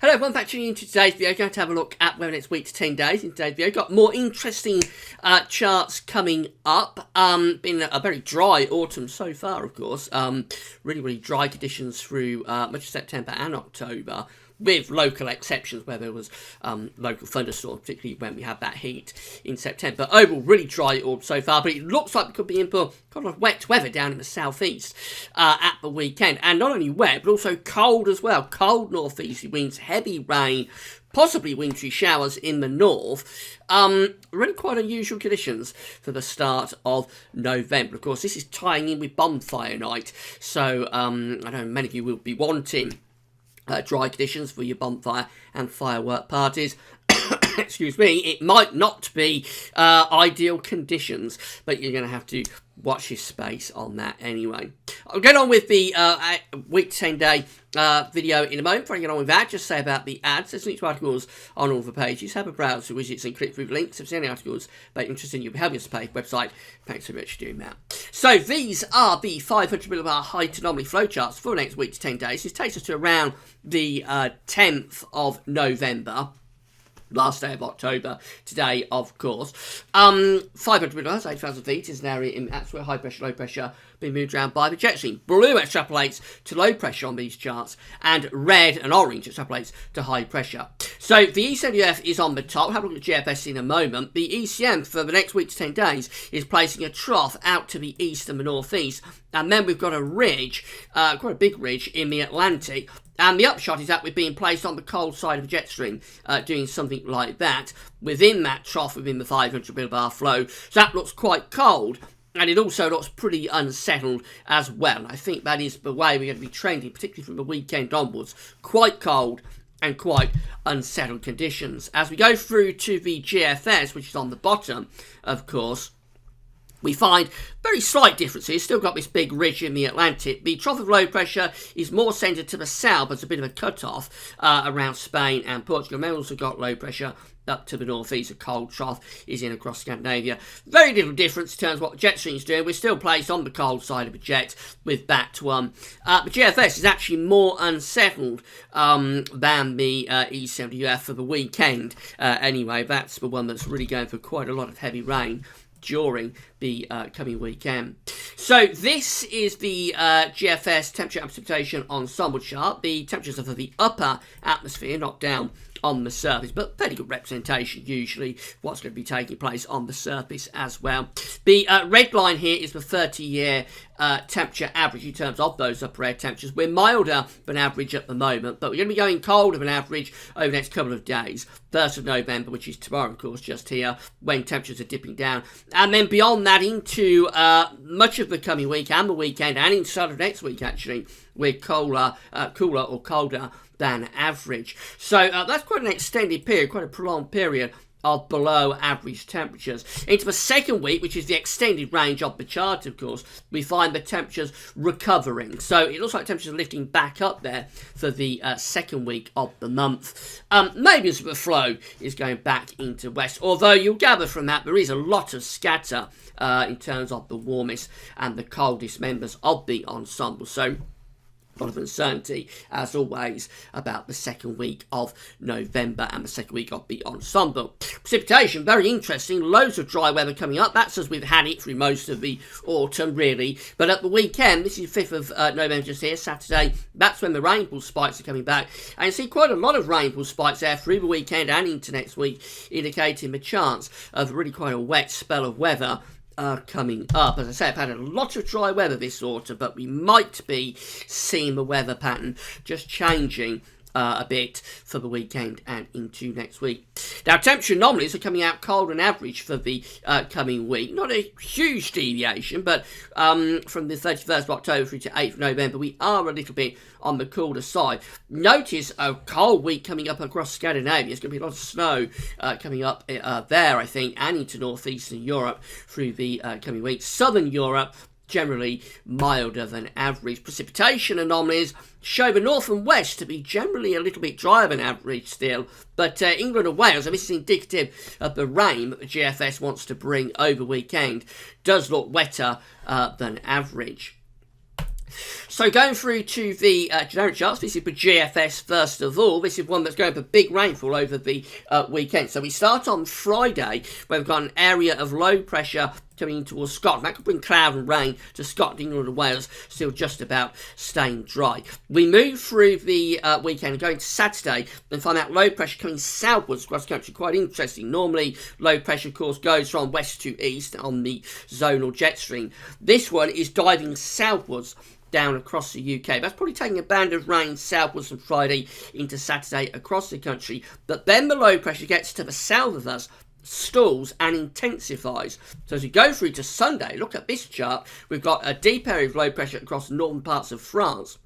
Hello everyone, thanks for tuning into today's video. Going to have a look at weather next week to 10 days in today's video. Got more interesting charts coming up. Been a very dry autumn so far, of course. Really dry conditions through much of September and October, with local exceptions where there was local thunderstorms, particularly when we had that heat in September. Overall, really dry autumn so far, but it looks like we could be in for kind of wet weather down in the southeast at the weekend. And not only wet, but also cold as well. Cold northeasterly winds, heavy rain, possibly wintry showers in the north. Really quite unusual conditions for the start of November. Of course, this is tying in with bonfire night, so I know many of you will be wanting dry conditions for your bonfire and firework parties. Excuse me, it might not be ideal conditions, but you're going to have to watch your space on that anyway. I'll get on with the week to 10 day video in a moment. Before I get on with that, just say about the ads. There's links to articles on all the pages. Have a browse through widgets and click through the links. If there's any articles that are interesting, you'll be helping us to pay website. Thanks so much for doing that. So these are the 500 millibar height anomaly flowcharts for the next week to 10 days. This takes us to around the 10th of November. Last day of October, today, of course. 500 miles, 8,000 feet, is an area in atmosphere, high pressure, low pressure, being moved around by the jet stream. Blue extrapolates to low pressure on these charts, and red and orange extrapolates to high pressure. So the ECMWF is on the top. Have a look at GFS in a moment. The ECM for the next week to 10 days is placing a trough out to the east and the northeast. And then we've got a ridge, quite a big ridge in the Atlantic. And the upshot is that we're being placed on the cold side of the jet stream, doing something like that within that trough, within the 500 millibar flow. So that looks quite cold. And it also looks pretty unsettled as well. I think that is the way we're going to be trending, particularly from the weekend onwards. Quite cold and quite unsettled conditions. As we go through to the GFS, which is on the bottom, of course, we find very slight differences. Still got this big ridge in the Atlantic. The trough of low pressure is more centred to the south. There's a bit of a cut-off around Spain and Portugal. We've also got low pressure up to the northeast. A cold trough is in across Scandinavia. Very little difference in terms of what the jet stream's doing. We're still placed on the cold side of the jet with that one. The GFS is actually more unsettled than the ECMWF for the weekend. Anyway, that's the one that's really going for quite a lot of heavy rain during the coming weekend. So this is the GFS temperature and precipitation ensemble chart. The temperatures are for the upper atmosphere, not down on the surface, but fairly good representation usually what's going to be taking place on the surface as well. The red line here is the 30-year temperature average in terms of those upper air temperatures. We're milder than average at the moment, but we're going to be going colder than average over the next couple of days. 1st of November, which is tomorrow, of course, just here, when temperatures are dipping down. And then beyond that into much of the coming week and the weekend, and into start of next week, actually, we're cooler or colder than average. So that's quite an extended period, quite a prolonged period of below average temperatures. Into the second week, which is the extended range of the chart, of course, we find the temperatures recovering. So it looks like temperatures are lifting back up there for the second week of the month. Maybe as the flow is going back into west, although you'll gather from that there is a lot of scatter in terms of the warmest and the coldest members of the ensemble. So a lot of uncertainty, as always, about the second week of November and the second week of the ensemble. Precipitation, very interesting. Loads of dry weather coming up. That's as we've had it through most of the autumn, really. But at the weekend, this is 5th of November just here, Saturday, that's when the rainfall spikes are coming back. And you see quite a lot of rainfall spikes there through the weekend and into next week, indicating the chance of really quite a wet spell of weather coming up. As I say, I've had a lot of dry weather this autumn, but we might be seeing the weather pattern just changing a bit for the weekend and into next week. Now, temperature anomalies are coming out cold on average for the coming week. Not a huge deviation, but from the 31st of October through to 8th of November, we are a little bit on the cooler side. Notice a cold week coming up across Scandinavia. There's going to be a lot of snow coming up there, I think, and into northeastern Europe through the coming week. Southern Europe, generally milder than average. Precipitation anomalies show the north and west to be generally a little bit drier than average still, but England and Wales, and this is indicative of the rain that the GFS wants to bring over weekend, does look wetter than average. So going through to the generic charts, this is the GFS first of all. This is one that's going for big rainfall over the weekend. So we start on Friday, where we've got an area of low pressure coming in towards Scotland. That could bring cloud and rain to Scotland, England and Wales, still just about staying dry. We move through the weekend and go into Saturday and find that low pressure coming southwards across the country. Quite interesting. Normally, low pressure, of course, goes from west to east on the zonal jet stream. This one is diving southwards down across the UK. That's probably taking a band of rain southwards from Friday into Saturday across the country. But then the low pressure gets to the south of us, stalls and intensifies. So as we go through to Sunday, look at this chart. We've got a deep area of low pressure across the northern parts of France,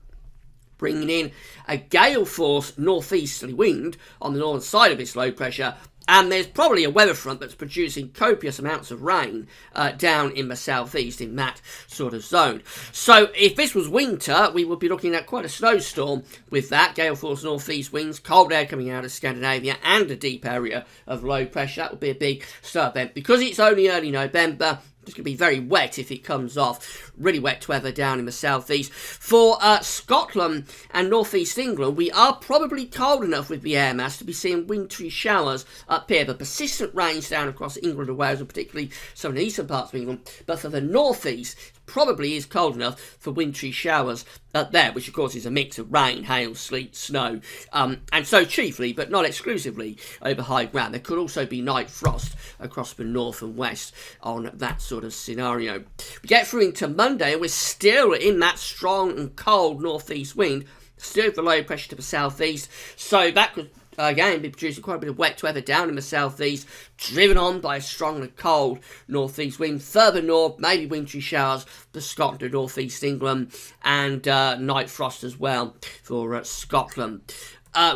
bringing in a gale force northeasterly wind on the northern side of this low pressure. And there's probably a weather front that's producing copious amounts of rain down in the southeast in that sort of zone. So if this was winter, we would be looking at quite a snowstorm with that. Gale force northeast winds, cold air coming out of Scandinavia and a deep area of low pressure. That would be a big snow event. Because it's only early November, it's going to be very wet if it comes off. Really wet weather down in the southeast. For Scotland and northeast England, we are probably cold enough with the air mass to be seeing wintry showers up here. But persistent rains down across England and Wales, and particularly some of the eastern parts of England. But for the northeast, probably is cold enough for wintry showers up there, which of course is a mix of rain, hail, sleet, snow, and so chiefly, but not exclusively, over high ground. There could also be night frost across the north and west on that sort of scenario. We get through into Monday, and we're still in that strong and cold northeast wind, still for low pressure to the southeast, so that could again be producing quite a bit of wet weather down in the southeast, driven on by a strong and cold northeast wind. Further north, maybe wintry showers for Scotland and northeast England, and night frost as well for Scotland.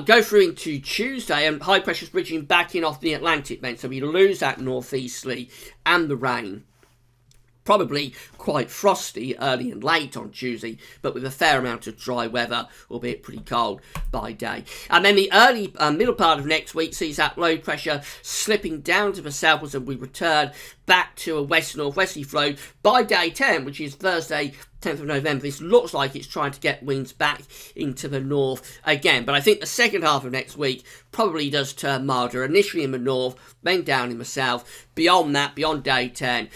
Go through into Tuesday, and high pressure's bridging back in off the Atlantic then, so we lose that northeasterly and the rain. Probably quite frosty early and late on Tuesday, but with a fair amount of dry weather, albeit pretty cold by day. And then the early middle part of next week sees that low pressure slipping down to the southwards, and we return back to a west-northwesterly flow by day 10, which is Thursday, 10th of November. This looks like it's trying to get winds back into the north again, but I think the second half of next week probably does turn milder, initially in the north, then down in the south. Beyond that, beyond day 10,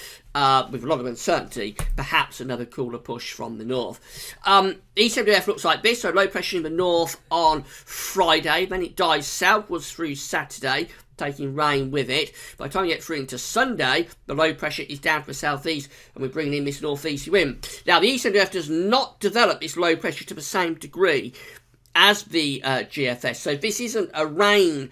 with a lot of uncertainty, perhaps another cooler push from the north. ECWF looks like this, so low pressure in the north on Friday, then it dies southwards through Saturday, taking rain with it. By the time you get through into Sunday, the low pressure is down to the southeast, and we're bringing in this northeasterly wind. Now, the ECWF does not develop this low pressure to the same degree as the GFS, so this isn't a rain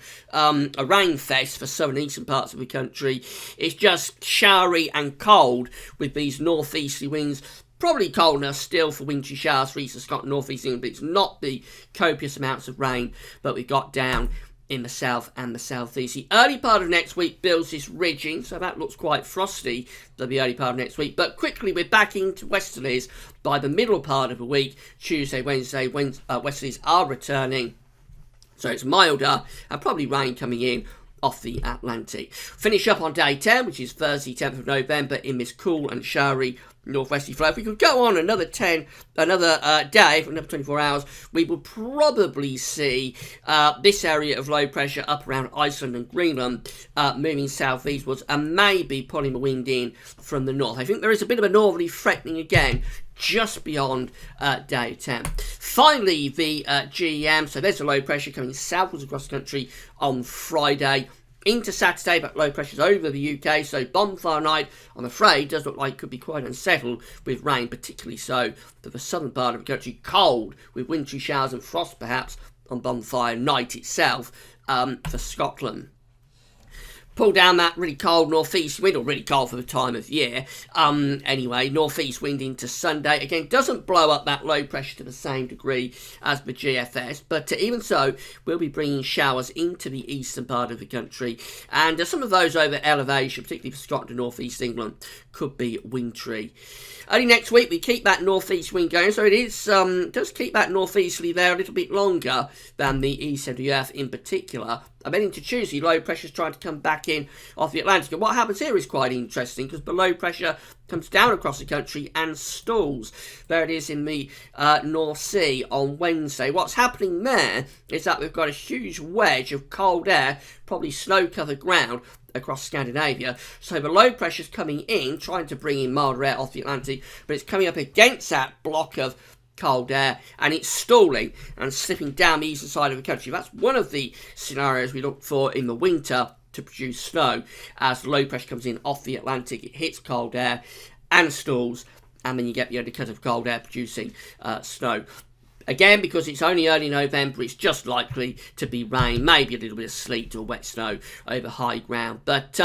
fest for southern and eastern parts of the country. It's just showery and cold with these northeasterly winds. Probably cold enough still for wintry showers for eastern Scotland, northeast England, but it's not the copious amounts of rain that we got down in the south and the southeast. The early part of next week builds this ridging, so that looks quite frosty for the early part of next week. But quickly we're back into westerlies by the middle part of the week. Tuesday, Wednesday, westerlies are returning, so it's milder and probably rain coming in off the Atlantic. Finish up on day 10, which is Thursday, 10th of November, in this cool and showery northwesterly flow. If we could go on another day, for another 24 hours, we would probably see this area of low pressure up around Iceland and Greenland moving southeastwards and maybe pulling the wind in from the north. I think there is a bit of a northerly threatening again just beyond day 10. Finally, the GEM, so there's a low pressure coming southwards across the country on Friday into Saturday, but low pressure's over the UK, so bonfire night, I'm afraid, does look like it could be quite unsettled with rain, particularly so for the southern part of the country. Cold, with wintry showers and frost perhaps on bonfire night itself for Scotland. Pull down that really cold northeast wind, or really cold for the time of year. Anyway, northeast wind into Sunday. Again, doesn't blow up that low pressure to the same degree as the GFS, but even so, we'll be bringing showers into the eastern part of the country. And some of those over elevation, particularly for Scotland and northeast England, could be wintry. Early next week, we keep that northeast wind going, so it is does keep that northeasterly there a little bit longer than the ECWF in particular. And then into Tuesday, low pressure's trying to come back in off the Atlantic. And what happens here is quite interesting because the low pressure comes down across the country and stalls. There it is in the North Sea on Wednesday. What's happening there is that we've got a huge wedge of cold air, probably snow-covered ground, across Scandinavia. So the low pressure's coming in, trying to bring in milder air off the Atlantic, but it's coming up against that block of cold air and it's stalling and slipping down the eastern side of the country. That's one of the scenarios we look for in the winter to produce snow. As the low pressure comes in off the Atlantic, it hits cold air and stalls, and then you get the undercut of cold air producing snow. Again, because it's only early November, it's just likely to be rain, maybe a little bit of sleet or wet snow over high ground. But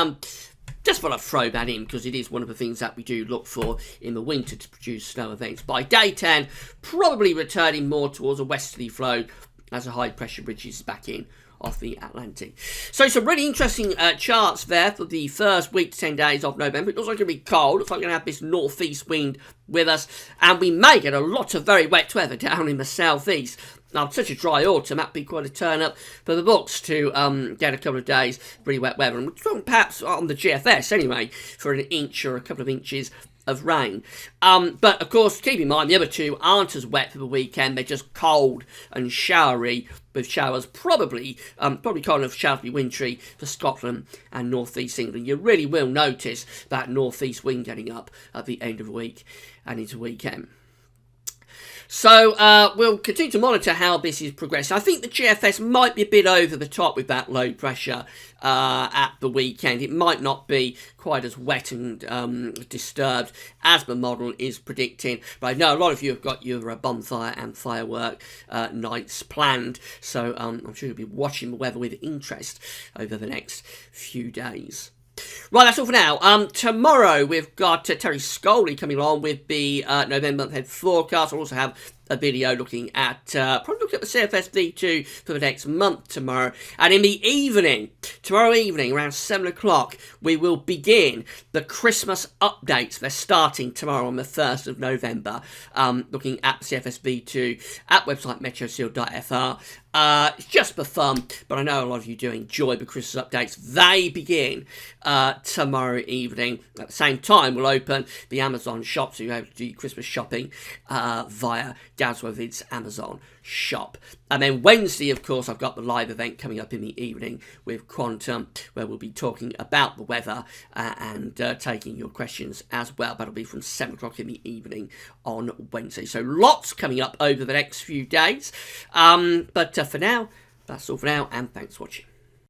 just want to throw that in because it is one of the things that we do look for in the winter to produce snow events. By day 10, probably returning more towards a westerly flow as a high pressure ridge is back in off the Atlantic. So some really interesting charts there for the first week to 10 days of November. It looks like it's going to be cold. It looks like we're going to have this northeast wind with us, and we may get a lot of very wet weather down in the southeast. Now, such a dry autumn, that'd be quite a turn up for the books to get a couple of days really wet weather. And we're talking perhaps on the GFS anyway for an inch or a couple of inches of rain. But of course, keep in mind the other two aren't as wet for the weekend. They're just cold and showery, with showers probably cold enough showers to be wintry for Scotland and North East England. You really will notice that northeast wind getting up at the end of the week and into weekend. So we'll continue to monitor how this is progressing. I think the GFS might be a bit over the top with that low pressure at the weekend. It might not be quite as wet and disturbed as the model is predicting. But I know a lot of you have got your bonfire and firework nights planned. So I'm sure you'll be watching the weather with interest over the next few days. Right, that's all for now. Tomorrow we've got Terry Scully coming along with the November month-ahead forecast. We'll also have a video looking at the CFS V2 for the next month tomorrow. And in the evening, tomorrow evening, around 7 o'clock, we will begin the Christmas updates. They're starting tomorrow on the 1st of November, looking at the CFS V2 at website metroseal.fr. It's just for fun, but I know a lot of you do enjoy the Christmas updates. They begin tomorrow evening. At the same time, we'll open the Amazon shop, so you're able to do Christmas shopping via Gasworth's Amazon shop. And then Wednesday, of course, I've got the live event coming up in the evening with Quantum, where we'll be talking about the weather and taking your questions as well. That'll be from 7 o'clock in the evening on Wednesday. So lots coming up over the next few days. But for now, that's all for now, and thanks for watching.